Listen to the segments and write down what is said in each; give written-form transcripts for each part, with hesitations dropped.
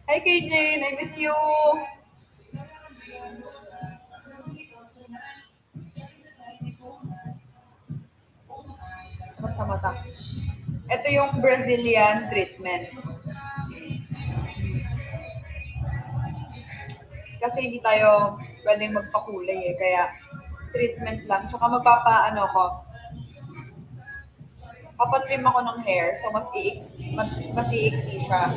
Hi, KJ. I miss you. Sa mata. Ito yung Brazilian treatment. Kasi hindi tayo pwedeng magpakulay eh. Kaya treatment lang. Tsaka magpapaano ko. Papatrim ako ng hair. So, mas iiksi siya.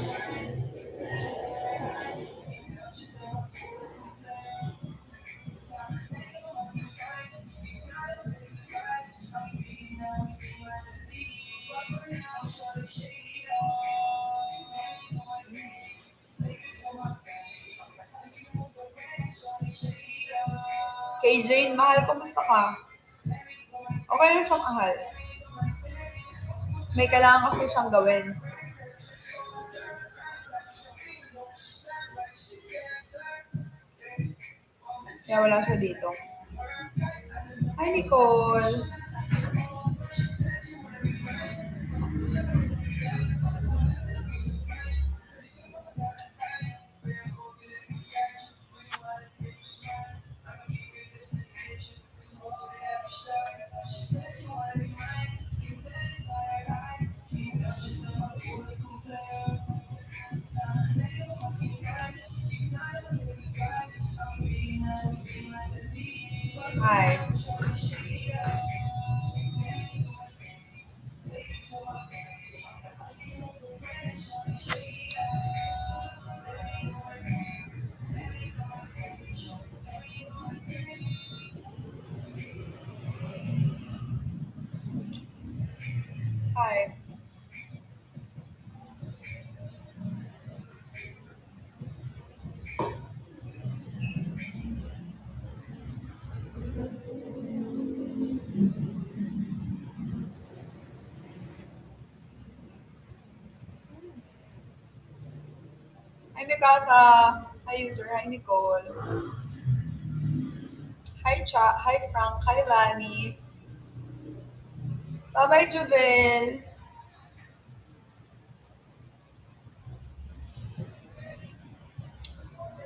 KJ, mahal, kumusta ka? Okay lang siya, mahal. May kailangan kasi siyang gawin. Kaya wala siya dito. Hi, Nicole. Hi. Hi. Hi, Mikasa. Hi, user. Hi, Nicole. Hi, Cha. Hi, Frank. Hi, Lani. Bye-bye, Juvel.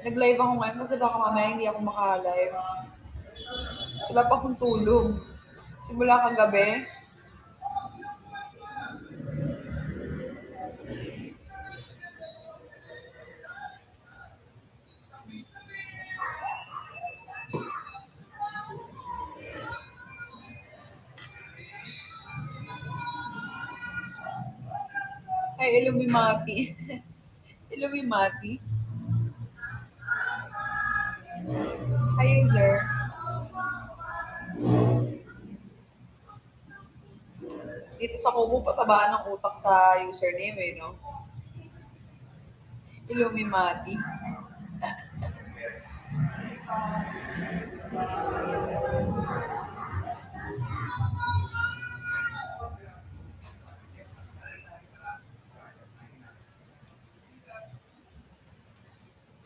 Nag-live ako ngayon kasi baka mamaya hindi ako maka-live. Wala pa akong tulog. Simula kagabi. Hi, Illuminati. Illuminati. Hi, user. Dito sa Kumu, patabaan ng utak sa username eh, no? Illuminati.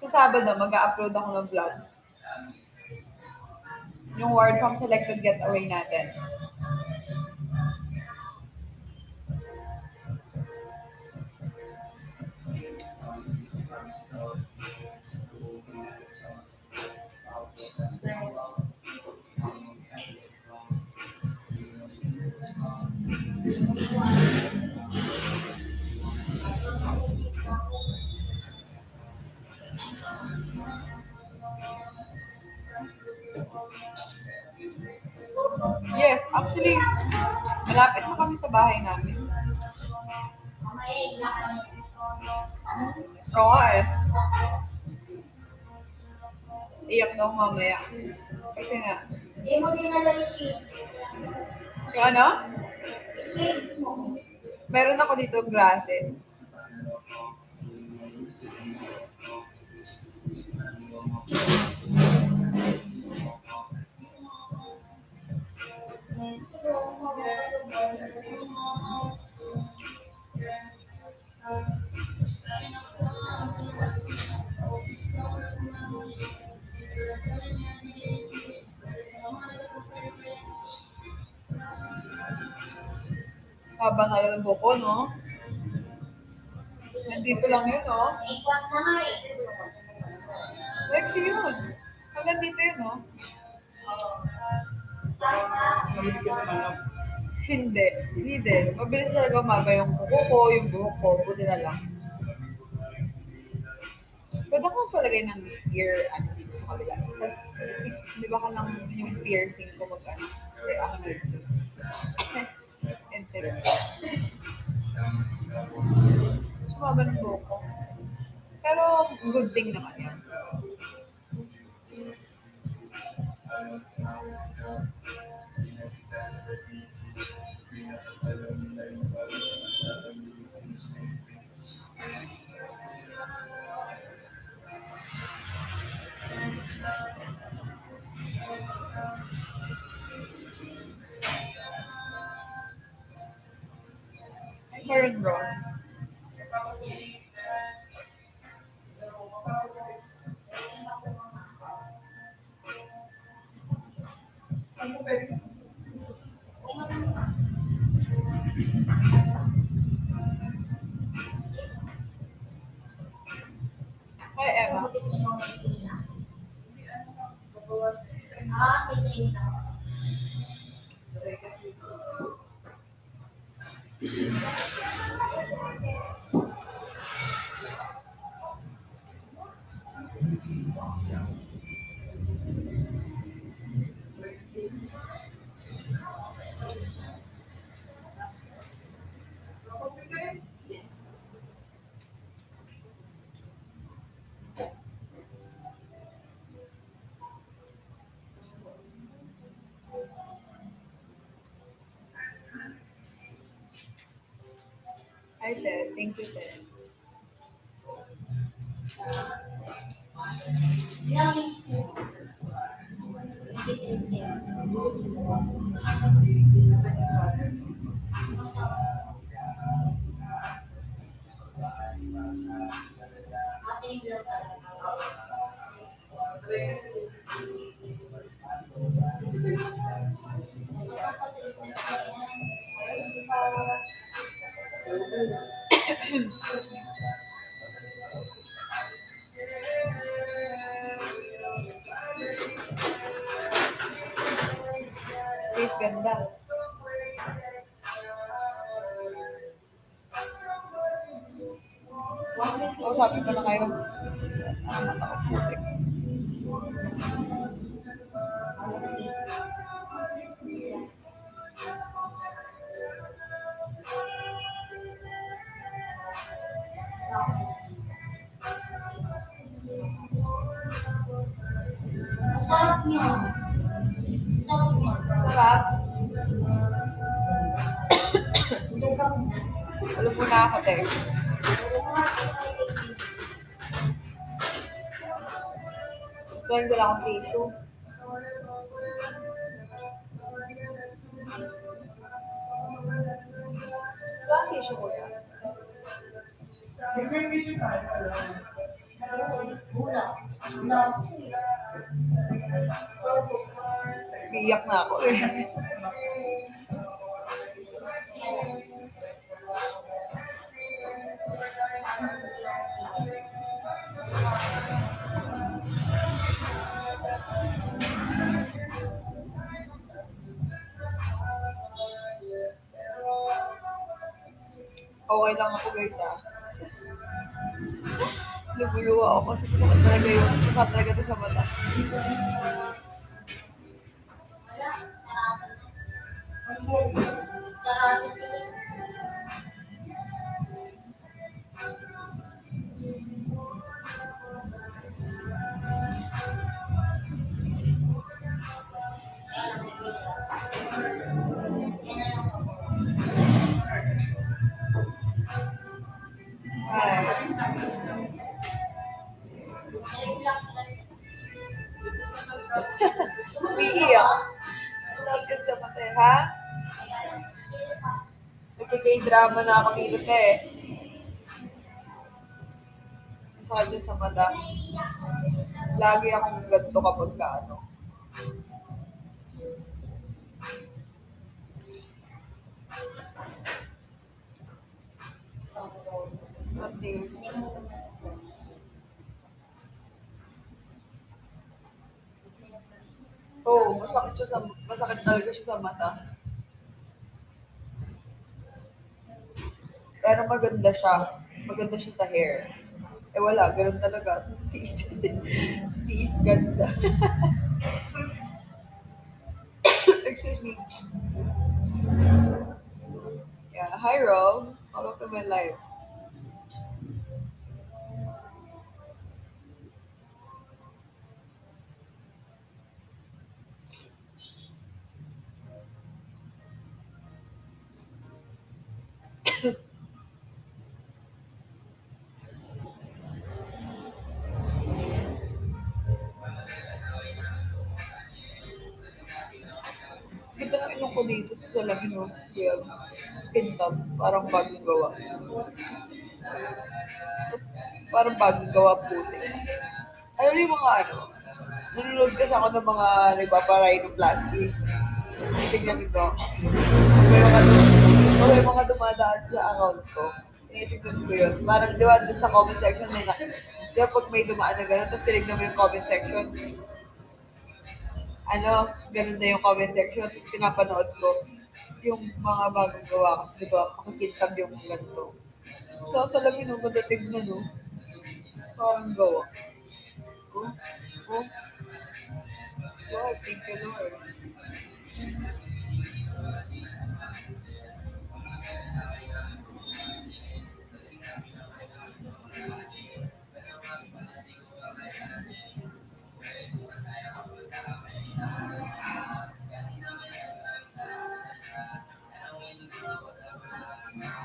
Sa Sabado, mag-upload ako ng vlog. Yung word from selected getaway natin. Yes, actually, malapit na kami sa bahay namin. Oo eh. Iyak daw mamaya. Kasi nga. Yung ano? Meron ako dito glasses. Habang alam buko, no? dito lang yun, oh. Lexi yun. Hanggang dito yun, oh. Hindi. Hindi din. Mabilis talaga umaga yung kuko ko, yung buhok ko. Buti na lang. Pwede ko palagay ng ear, ano, dito sa kabila. Di ba ka lang yung piercing ko magkano? Kaya ako na yun. Instead. Sumaba ng buhok ko. Pero good thing naman yan. Current bro. Hi, Emma. Hi, Ted. Thank you, Ted. Please, ganda. Kausapin ko na kayo. Ano mata ko putik. Sarap. Tulog muna ako, te. Gawin ko lang akong tissue. Saan tissue ko yan? Iyak na ako eh. Okay lang ako guys ah. Lubuluwa ako kasi masakit talaga yun. Masakit talaga ito sa mata. Ay. Umiiyak. Masakit kasi sa mata eh, ha? Nagkikay-drama na ako dito eh. Masakit yun sa mata. Lagi akong ganito kapag ka ano. Tears. Oo, masakit talaga siya sa mata. Pero maganda siya. Maganda siya sa hair. Eh wala, ganun talaga. Tiis. Tiis ganda. Excuse me. Yeah. Hi, Rob. Welcome to my life. Ganda ng ilong ko dito sa salamin, no? Kaya, pintab. Parang bagong gawa. Parang bagong gawa puti. Alam mo yung mga ano? Nanonood kasi ako ng mga nagpaparay ng plastic. Tingnan ko. May mga dumadaan sa account ko. Tinitignan ko yun. Parang di ba dun sa comment section di ba pag may dumaan na gano'n, tapos tinignan mo yung comment section, ano, ganun na yung comment section, tapos pinapanood ko yung mga bagong gawa kasi di ba makikintab yung ganito. So, sa lamin, no, ganda tignan, no? Parang gawa. Oh, oh, wow, thank you, Lord.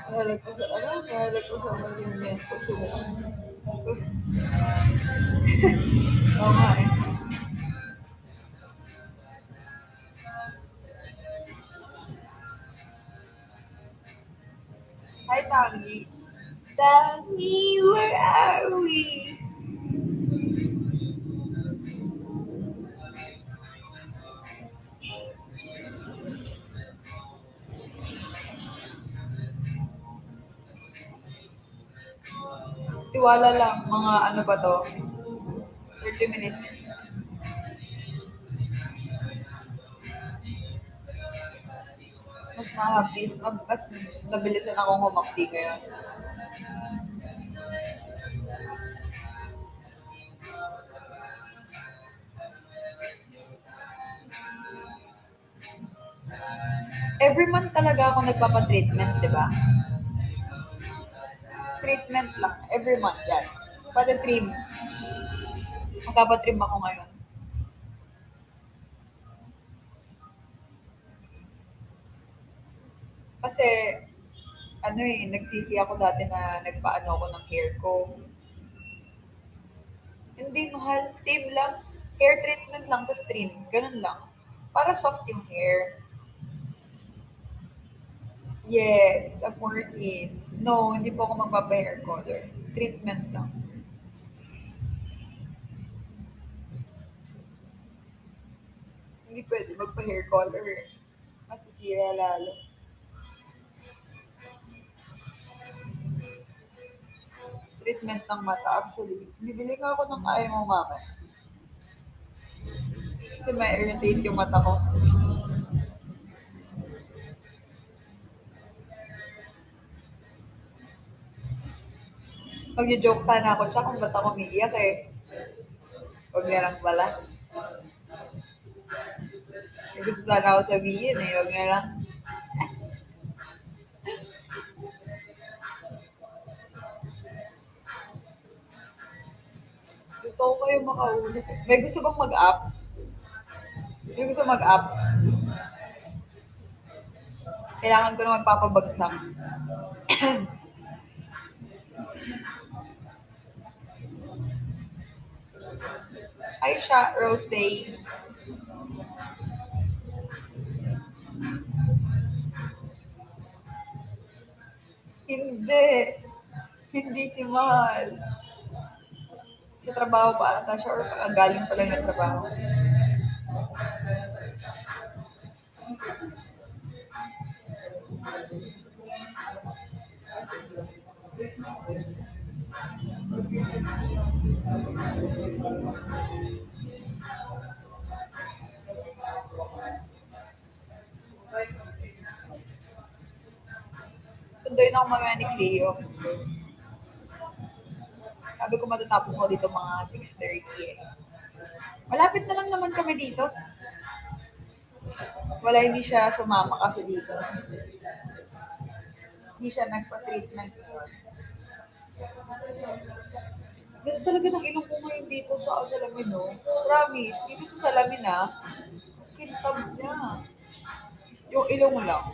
Nahalag ko sa mga yun yan. Pagsubukan. Oo nga eh. Hi, Tangi. Tangi, where are we? Tiwala lang, mga ano ba to? 30 minutes. Mas mahapdi, mas nabilisan akong humakdi ngayon. Every month talaga ako nagpapa-treatment, di ba? Treatment lang, every month yan. Pati trim. Magpapa-trim ako ngayon. Kasi, ano eh, nagsisi ako dati na nagpaano ako ng hair ko. Hindi mahal, save lang. Hair treatment lang, tas trim. Ganun lang. Para soft yung hair. Yes, sa 14. No, hindi po ako magpapa-hair color. Treatment lang. Hindi pwede magpa-hair color eh. Masisira lalo. Treatment ng mata actually. Bibili nga ako ng ayaw mo mama. Kasi may irritate yung mata ko. Mag-joke sana ako, tsaka kung ba't ako umiiyak eh. Huwag na lang pala. May gusto sana ako sabihin eh, huwag na lang. Gusto ko kayo makausap. May gusto bang mag-up? May gusto mag-up? Kailangan ko na magpapabagsak. Ay siya, Rose. Hindi. Hindi si Mahal. Sa trabaho pa ata siya or galing pa lang ng trabaho. Sunduin ako mamaya ni Cleo. Sabi ko matatapos ako dito mga 6:30 eh. Malapit na lang naman kami dito. Wala, hindi siya sumama kasi dito. Hindi siya nagpa-treatment. Ganda talaga ng ilong ko ngayon dito sa salamin, no? Promise, dito sa salamin, ah. Kintab niya. Yung ilong lang.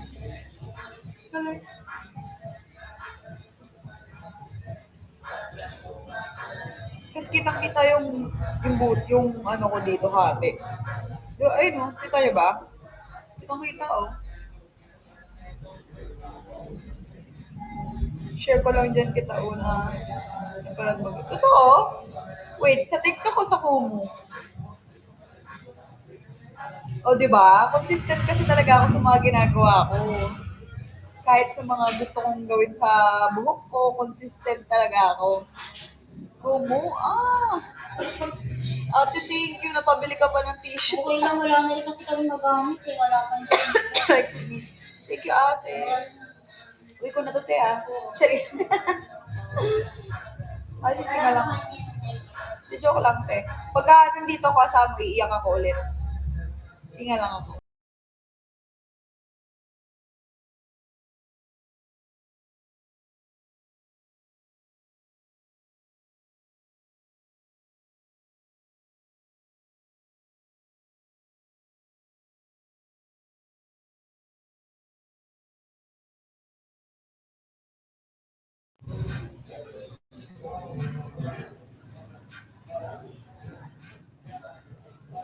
Tapos kitang-kita yung ano ko dito, hati. So, ayun, no? Kita niyo ba? Kitang-kita, oh. Share ko lang dyan kita una. Parang totoo? Wait, sa TikTok ko sa Kumu. O, di ba? Consistent kasi talaga ako sa mga ginagawa ko. Kahit sa mga gusto kong gawin sa buhok ko, consistent talaga ako. Kumu? Ah! Ate, thank you. Napabili ka pa ng tissue. Okay lang, wala na rin kasi kami magamit eh. Wala pa Excuse me. Thank you, ate. Uy ko na to, te, ah. Charis. Ay, singa lang. Di joke lang, te. Pagka nandito ako kasama, iiyak ako ulit. Singa lang ako.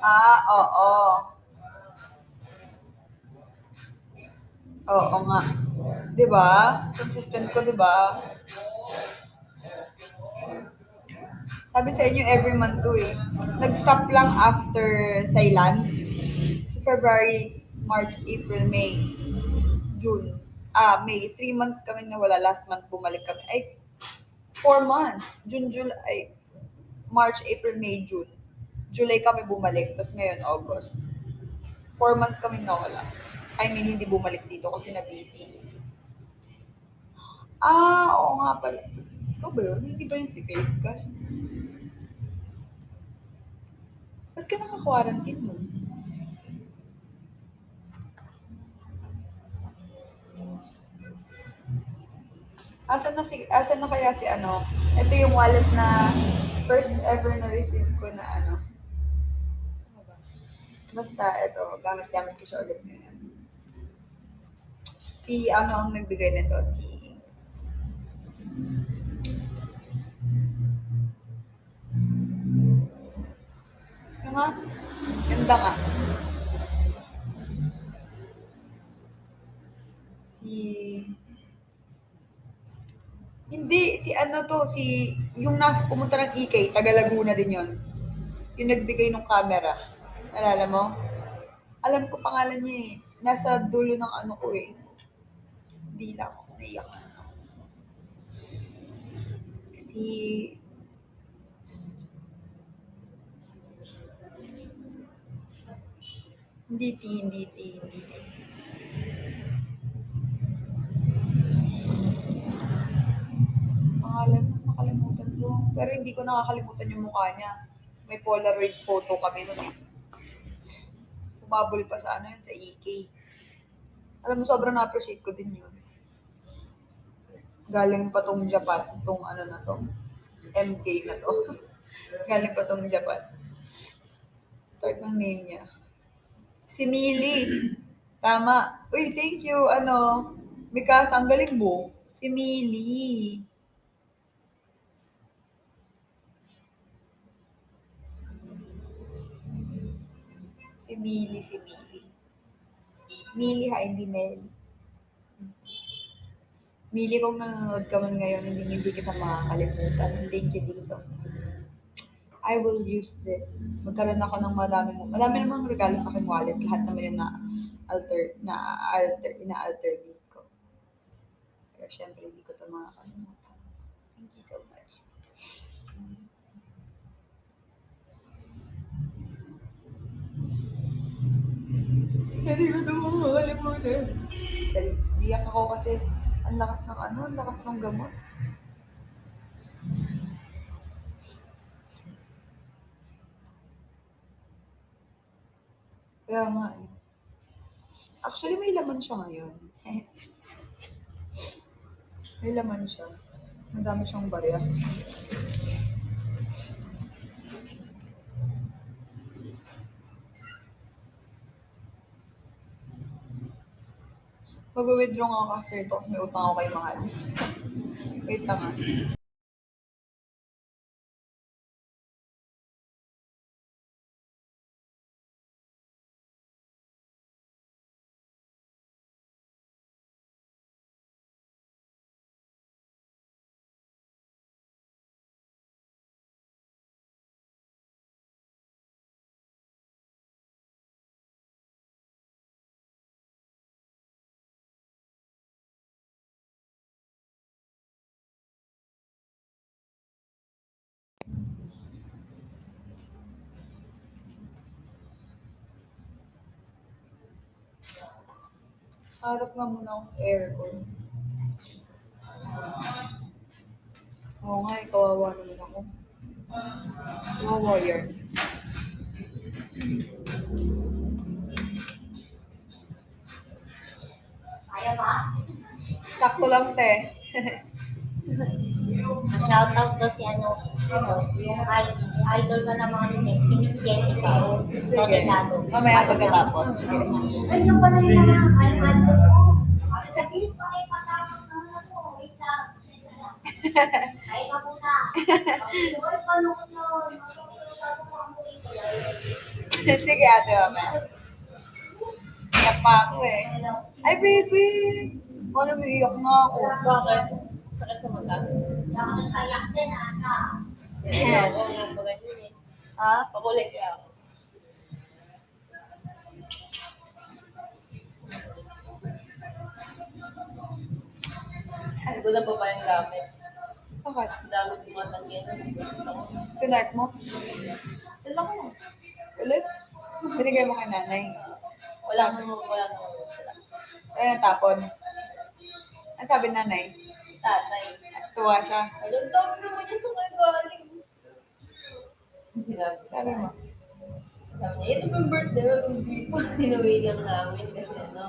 Ah, oo. Oo nga. 'Di ba? Consistent ko, 'di ba? Sabi sa inyo every month to eh. Nag-stop lang after Thailand. Sa February, March, April, May, June. Ah, May. 3 months kami nawala. Last month bumalik kami. Ay, 4 months. June, July, March, April, May, June. July kami bumalik. Tapos ngayon, August. 4 months kami nawala. I mean, hindi bumalik dito kasi na-busy. Ah, oo nga pala. Ikaw ba yun? Hindi ba yun si Faith? Kasi, ba't ka naka-quarantine mo? Asan na kaya si ano? Ito yung wallet na first ever na receive ko na ano. Basta ito, gamit-gamit ko siya ulit ngayon. Si ano ang nagbigay nito? Si nga? Ganda nga. Si... Hindi, si ano to, yung nasa pumunta ng EK, taga Laguna din yon. Yung nagbigay ng camera. Nalala mo? Alam ko pangalan niya eh. Nasa dulo ng ano ko eh. Hindi lang ako naiyak. Si... hindi T. Pangalan, nakalimutan ko. Pero hindi ko nakakalimutan yung mukha niya. May Polaroid photo kami nun eh. Humabol pa sa ano yun, sa EK. Alam mo, sobrang na-appreciate ko din yun. Galing pa tong Japan, tong ano na to, MK na to. Galing pa tong Japan. Start ng name niya. Si Mili. Tama. Uy, thank you. Ano, Mikasa, ang galing mo. Si Mili. Si Mili. Mili ha, hindi Meli. Mili, kung nanonood ka man ngayon, hindi kita makakalimutan. Thank you dito. I will use this. Magkaroon ako ng madami namang regalo sa aking wallet. Lahat naman yun ina-alternate ko. Pero syempre, hindi ko ito makakalimutan. Thank you so much. Charis. Biyak ako kasi ang lakas ng ang lakas ng gamot. Kaya nga eh. Actually, may laman siya ngayon. May laman siya. Madami siyang barya. Mag-withdraw nga ako after ito kasi may utang ako kay Mahal. Wait lang ah. Harap nga muna ako sa aircon. Oo nga eh, kawawa naman ako. Kawawa yan. Kaya ba? Sakto lang, te. Shoutout daw si ano, yung idol ka naman si Miss Jessica. Totinado. Mamaya pagkatapos. Ay, yung pala yung mga idol ko. Nagbilis pa kayo patapos ng ano. Wait lang. Ay, mabuna. Ay, paano ko nun? Sige ate, mamaya. Iyak pa ako eh. Ay, baby! Ano, umiiyak nga ako. Bakit? Sakit sa mata? Nakakayak din, ata. Ako nga po ganyan eh. Ha? Pakulay kaya ako. Hindi ko na pa yung gamit. Bakit? Ang dami tumatangyan. Pinart mo? Dala ko. Ulit? Binigay mo kay nanay. Wala nang wala. Ayun, tapon. Ang sabi ng nanay? Tatay. Tuwa siya. Alam daw naman niya sa kayo galing. Sabi mo? Sabi niya, ito yung birthday mo. Hindi pa. Inuwi lang namin kasi ano.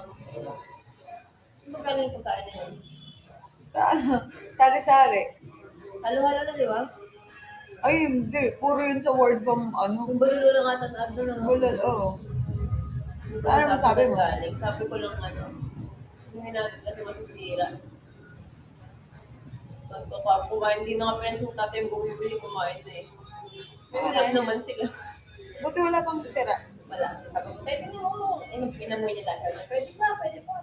Magkano yung pagkain na yun? Sa ano? Sari-sari. Halo-halo na, di ba? Ay, hindi. Puro yun sa word from ano. Kung balilo lang ata na ano na. Bulad, oo. Ano masabi mo? Galing. Sabi ko lang ano. Hindi natin kasi masisira. Sabi ko, kumain din na nga friends yung tatay yung bumibili, kumain na eh. May naman sila. Buti wala pang sira. Wala. Sabi ko, tayo niyo ako. Pinamoy nila. Sabi niya, pwede pa, pwede pa.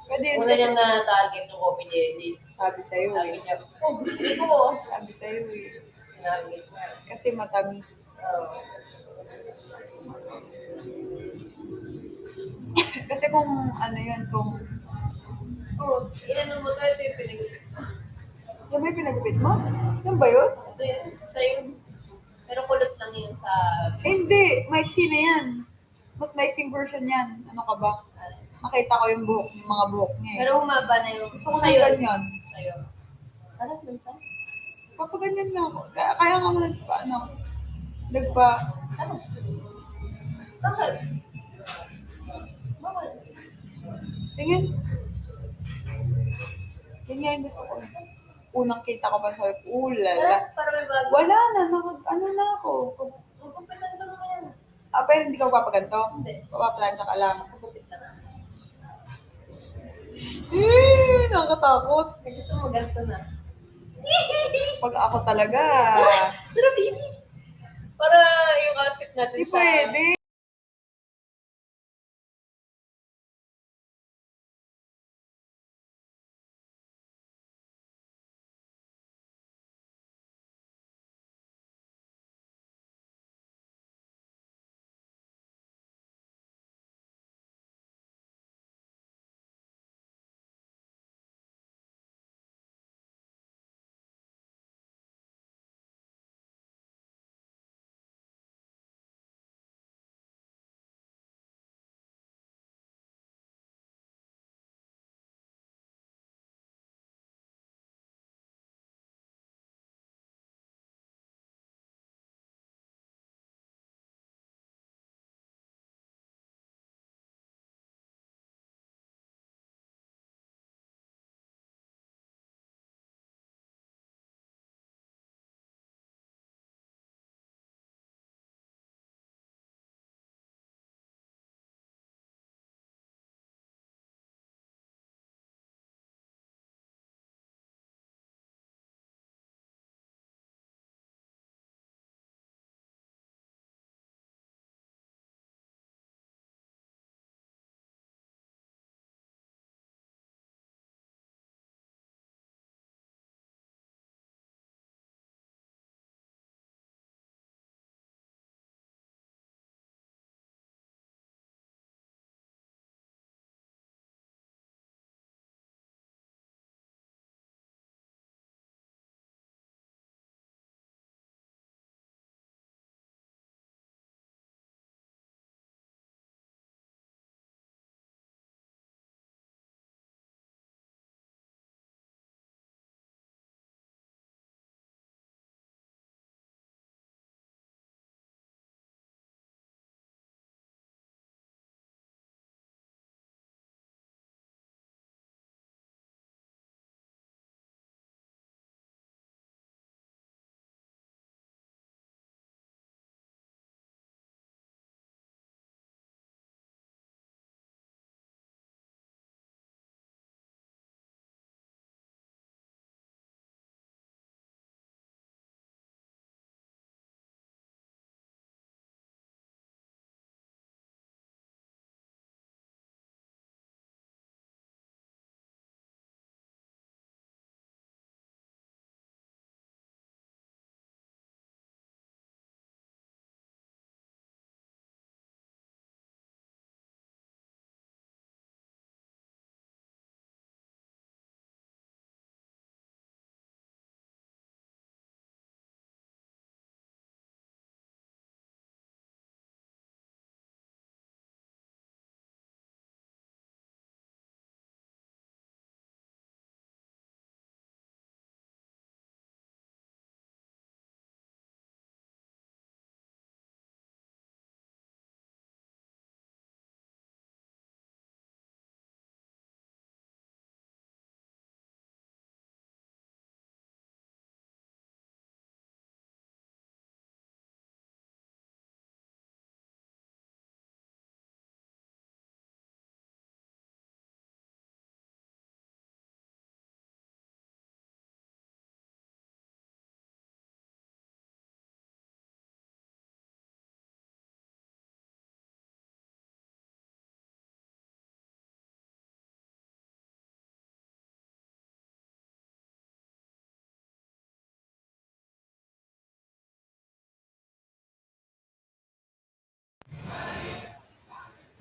Pwede yun Una kasi. niyang na-target ng coffee jelly. Sabi sa'yo Sabi eh. niya, oh, bili ko. Sabi sa'yo eh. Target niya. Kasi matamis. Oo. Kasi kung ano yun, kung Oh, ilan mo ito yung pinagupit ko. yung may pinagupit mo? Yan ba yun? Ito yun. Siya yung, pero kulot lang yun sa, Hindi, maiksi na yan. Mas maiksing version yan. Ano ka ba? Nakita ko yung buhok, yung mga buhok niya eh. pero humaba na yung, Gusto ko siya na yun. ganyan. Siya yun. Ano, minsan? Papaganyan nga ako. Kaya nga ako nagpa, Ano? Bakit? Bakit? tingin. Yun nga yung gusto ko. Unang kita ko pa sabi ko, lala. Para may bago. Wala na, ano na ako. Gugupitan lang naman yan. Pero hindi ka papaganto. Hindi. Papaplanta ka lang. Gugupit na. Nakakatakot. Gusto mo ganito na. Pag ako talaga, Pero baby, para yung outfit natin hindi pwede.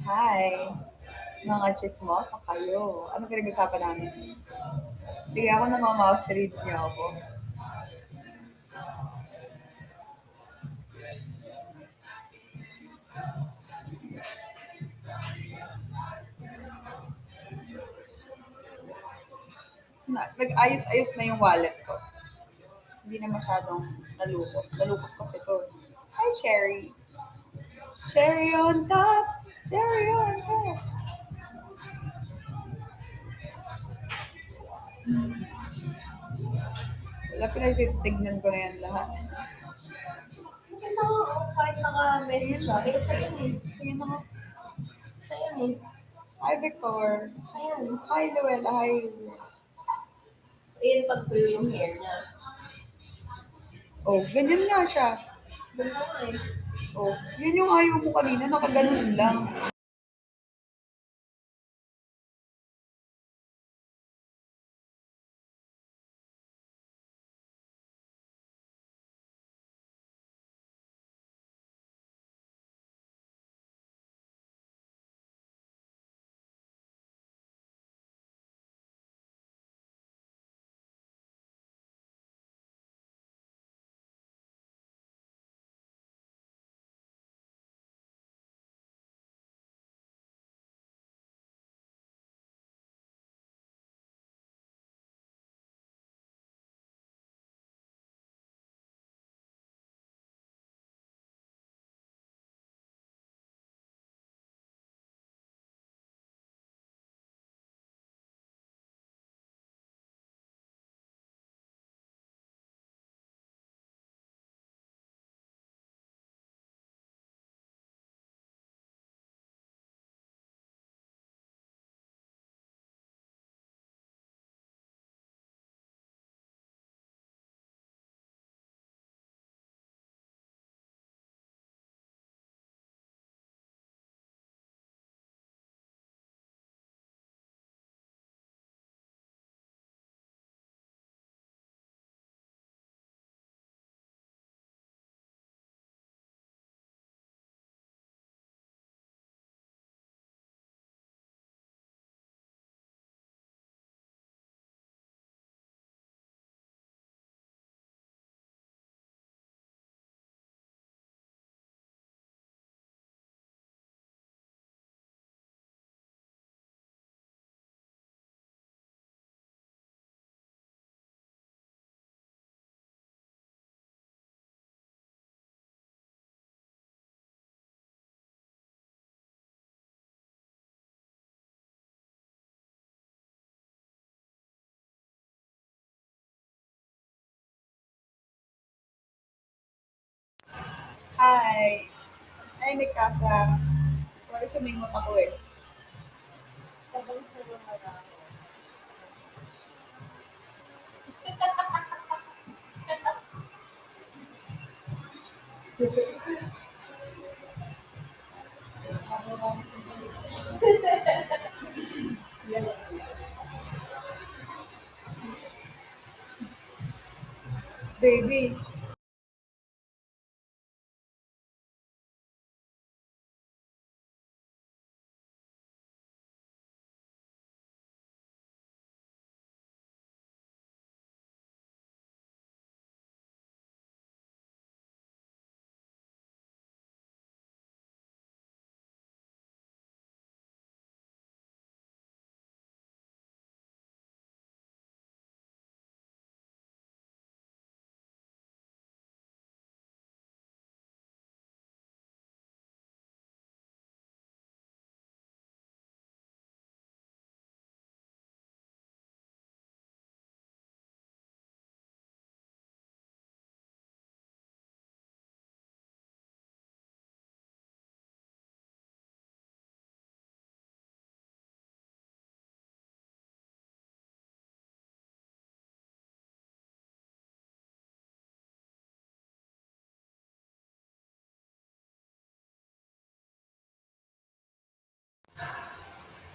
Hi, mga chismosa kayo. Ano pinag-usapan namin? Sige, ako na mama, read niyo ako. Nag-ayos-ayos na yung wallet ko. Hindi na masyadong nalukot. Nalukot kasi ito. Hi, Cherry. Cherry on top. Cherry on top. Wala, pinagtitignan ko na yan lahat. Maganda nga, oh, kahit naka-message siya, eh, sa'yo eh. Tingin ako. Sa'yo eh. Hi, Victor. Ayan. Hi, Luella. Hi, Luella. Ayan, pag-tuyo yung hair niya. Oh, ganyan nga siya. Ganda nga eh. Oh, yun yung ayaw mo kanina. Nakaganon lang. Hi. Ay, Mikasa. Sorry, sumingot ako eh. Sabang sabang na lang. Baby,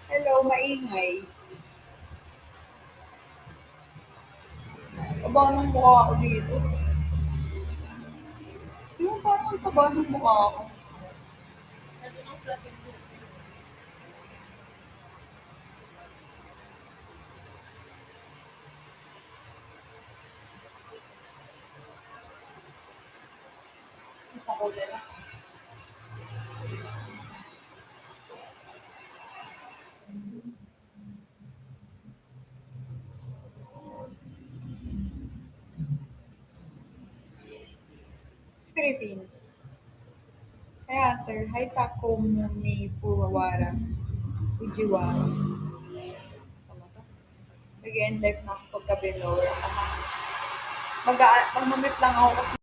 hello, maingay. Taba ng mukha ako dito. Yung parang taba ng mukha ako. sabaw nila. Philippines. Hi, Hunter. Hi, Takumi Fujiwara. Fujiwara. Tama to? Nag-end life na ako pagka-blower. Mag-mamit lang ako kasi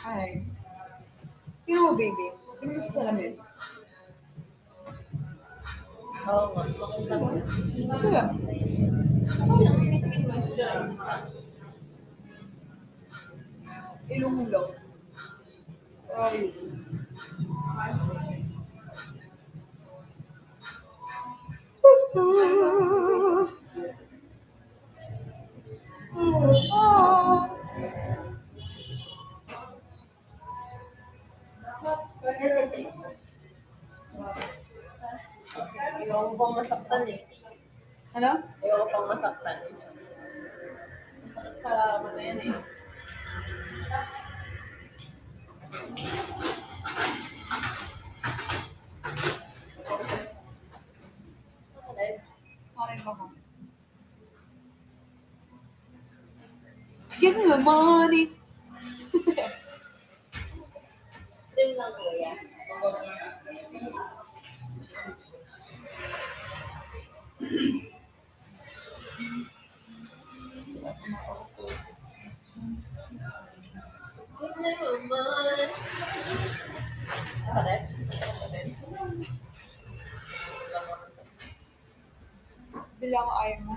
hi. Sino mo, baby? Sino mo sa salamin? Oo nga, makita ko. Ito lang. Ako lang, pinipigil mo siya. Ilong mo lang. Ay. Ayaw ko pang masaktan eh. Ano? Ayaw ko pang masaktan. Masakit sa ano yan eh. Akin ba ka? Give me my money. Yun lang kuya. Yun na naman. Correct? Bilang ayaw mo.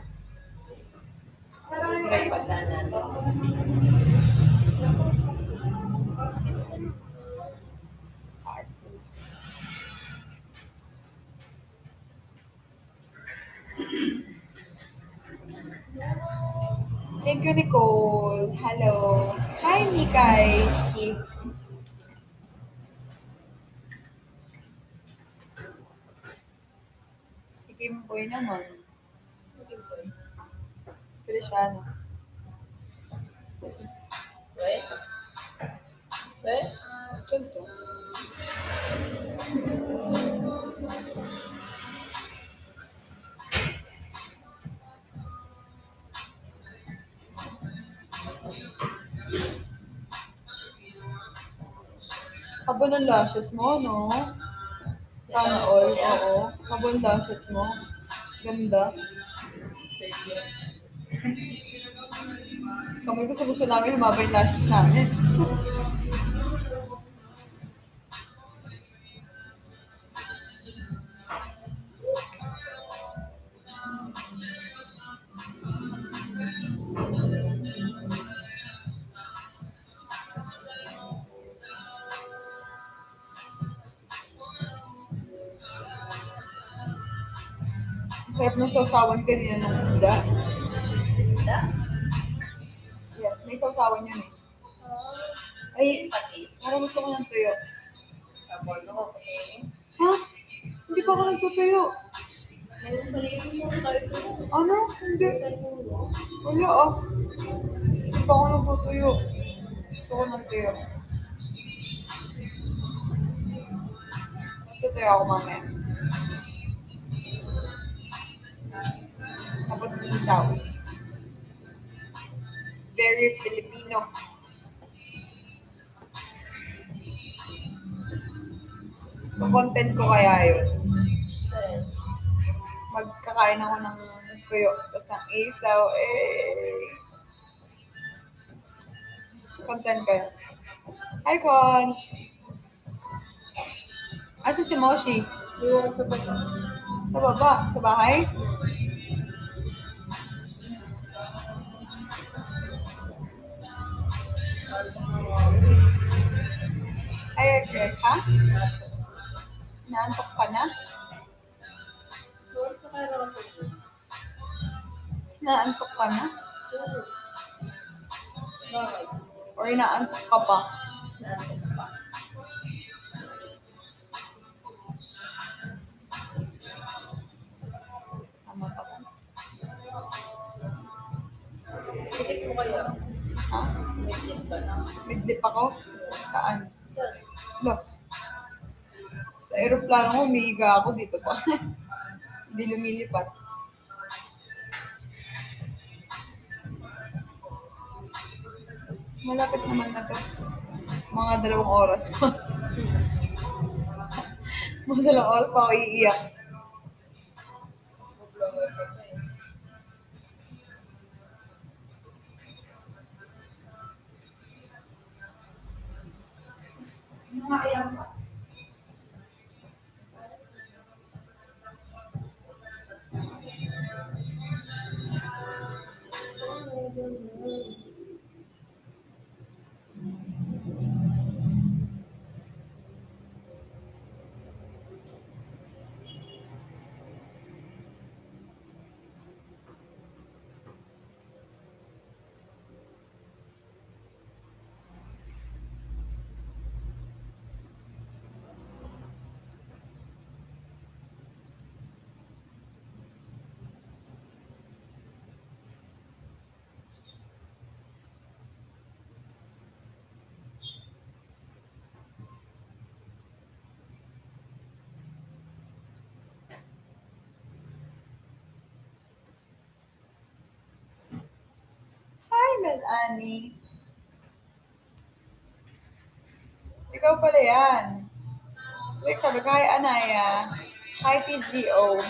Try pagka natin. Thank you, Nicole. Hello. Hi, Mikaiski. Si Kim Boy naman. Feliciano. Right? Right? Chugs lang. Haba ng lashes mo, no? Sana all, oo. Haba ng lashes mo. Ganda. Kami gusto namin humaba yung lashes namin. Ang sarap ng sausawan kanina ng isda. Isda? Yes, may sausawan yun eh. Ay, Pati. parang gusto ko ng tuyo. Tapos ako, okay. Ha? Hindi pa ako nagtutuyo. Meron pa rin yung kahit Ano? Hindi. Wala ah. Hindi pa ako nagtutuyo. Gusto ko ng tuyo. Tutuyo ako mamaya. Tapos isaw. Very Filipino. So, content ko kaya yun. Magkakain ako ng tuyo. Tapos ng isaw. Content ko yun. Hi, Conch! Asa si Moshi? Iwan sa baba. Sa baba? Sa bahay? Ay, okay. Ha? Naantok ka na? Iwan sa karawan ko. Naantok ka na? Bakit? Or inaantok ka pa? Natin pa. Tama pa ba? Tikit mo kaya. Ha? Medit ka na. Midlip ako? Saan? Yan. Look. Sa aeroplano ko, umiiga ako dito pa. Hindi lumilipat. Malapit naman na to. Mga 2 oras pa. Mga 2 oras pa ako iiyak. Hi, Melanie. Ikaw pala yan. Like sabi ko, hi, Anaya. Hi, TGO.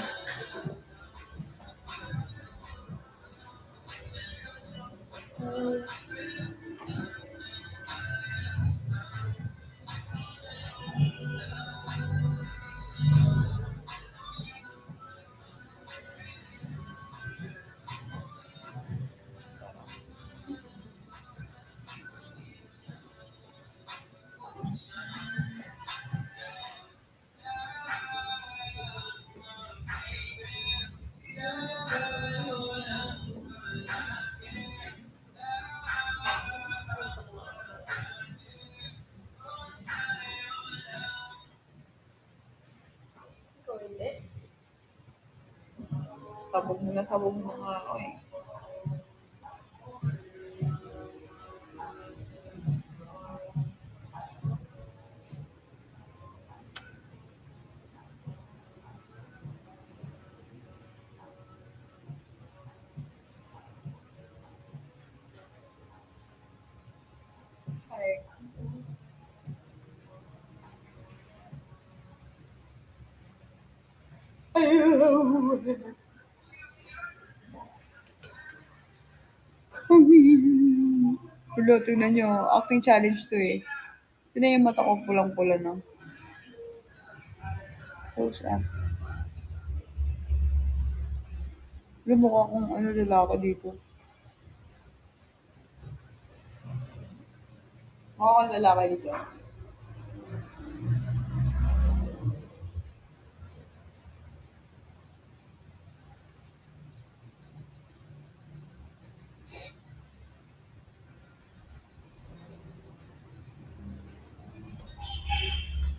sabog na nga ako eh. Ay. Ayaw. Hello, tingnan nyo. Acting challenge to eh. Tingnan yung mata ko pulang-pula na. Close up. Lumukha akong ano lalaki dito. Mukha akong lalaki dito.